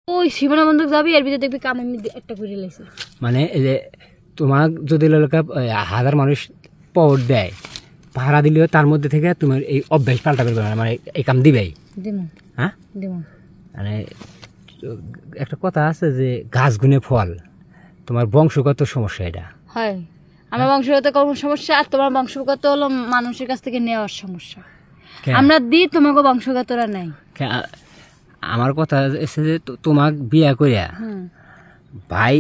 ওই সীমানা বন্ধক যাবি এর ভিতরে দেখবি কাম আমি একটা করে লাইছি। মানে এই যে তোমার যদি এলাকা 1000 মানুষ পাওয়ার দেয় ভাড়া দিলেও তার মধ্যে থেকে তোমার এই অভ্যাস পাল্টাবে না, মানে এই কাম দিবেই। দিমু হ্যাঁ দিমু। মানে একটা কথা আছে যে গাছ গুনে ফল, তোমার বংশগত সমস্যা এটা। হয় আমার বংশগত কোন সমস্যা, আর তোমার বংশগত হলো মানুষের কাছ থেকে নেওয়ার সমস্যা। আমরা দিই, তোমাকে বংশগতরা নাই। আমার কথা এসে যে তোমাক বিয়া করিয়া ভাই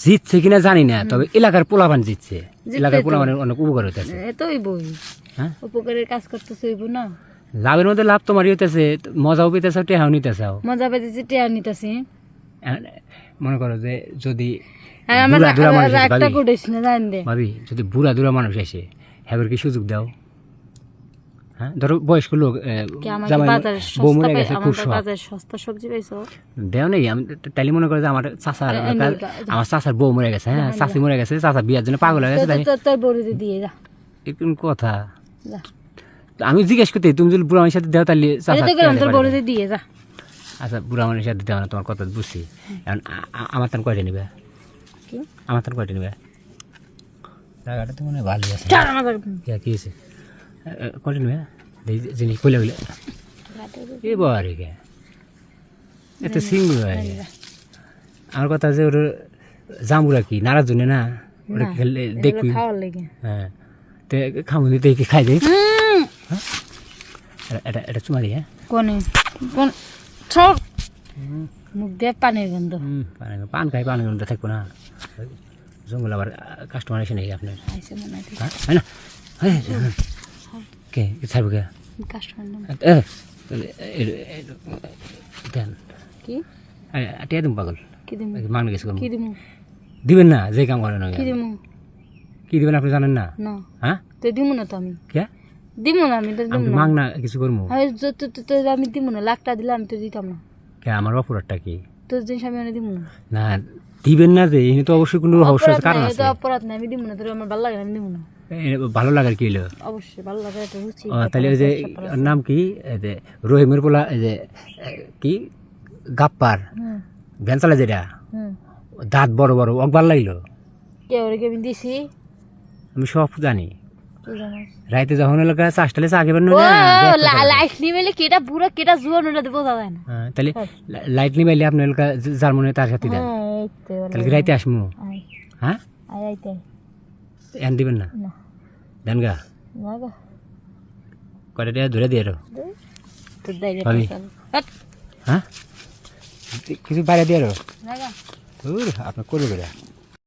জিতছে কিনা জানি না, তবে এলাকার পোলাপান জিতছে, এলাকার পোলাপানের অনেক উপকার হইতেছে। এতই বই হ্যাঁ উপকারের কাজ করতেছে হইব না। লাভের মধ্যে লাভ তোমারই হইতেছে, মজাও পেতেছাও, টেহাও নিতেছাও। মজা পেতেছি, টেহা নিতেছি। মনে করো যে যদি ভাবি যদি বুড়া দুরা মানুষ আসে হ্যাঁ কি সুযোগ দাও? হ্যাঁ ধরো বয়স্ক লোক বউ মরে গেছে, খুব সস্তা সবজি পাইছো দেও নেই। আমি তাইলে মনে করো যে আমার চাচার বউ মরে গেছে, হ্যাঁ চাচি মরে গেছে, চাচা বিয়ার জন্য পাগল হয়ে গেছে, এরকম কথা। আমি জিজ্ঞেস করতে তুমি যদি বুড়া মানুষের সাথে দেও তাহলে দিয়ে যা। আচ্ছা বুড়া মানুষের সাথে দেওয়া না, তোমার কথা বুঝছি। এখন আমার তান কয়টা নিবে? আমার তান কয়টা নিবে? টাকাটা তো মনে হয় ভালোই আছে। কি হয়েছে কয়টা নিবে জিনিস কইলে কইলে এবার এত সিঙ্গুল হয়ে আমার কথা যে ওর জামুরা কি নাড়ার জন্য না, ওটা খেলে দেখবি। হ্যাঁ তো খামু দেখি খাই দেই। এটা এটা চুমারি। হ্যাঁ কোন মুখ দিয়ে পানির গন্ধ। পান খাই, পানির গন্ধ থাকবো না। জঙ্গল আবার কাস্টমার এসে নাকি আপনার? হয় না কে থাকবো কে দেন কি পাগল মান গেছে দিবেন না যে কাম করেন কি দিবেন আপনি জানেন না? হ্যাঁ দিব না তো আমি কে দিব না, আমি তো মাং না কিছু করবো আমি দিব না। লাখটা দিলে আমি তো দিতাম না। কে আমার অপরাধটা কি? তোর জিনিস আমি দিব না। না দিবেন না যে এখানে তো অবশ্যই কোনো রহস্য কারণ আছে। অপরাধ না, আমি দিব না। তোর আমার ভালো লাগে, আমি দিব না। ভালো লাগার কি হলো? অবশ্যই ভালো লাগে। তাহলে ওই যে নাম কি রহিমের পোলা, এই যে কি গাপ্পার ভ্যান চালা যেটা দাঁত বড় বড় ভাল লাগলো। আমি দিছি, আমি সব জানি। রাইতে যখন এলাকা চাষটালে চা খেবেন লাইট নিবেলে কেটা বুড়া কেটা জুয়ান ওটা দেবো দাদা না। তাহলে লাইট নিবাইলে আপনার এলাকা যার মনে তার সাথে দেন, তাহলে রাইতে আসমু। হ্যাঁ এন দিবেন না দেন গা কয়টা টাকা ধরে দিয়ে হ্যাঁ কিছু বাইরে দিয়ে আপনার করবে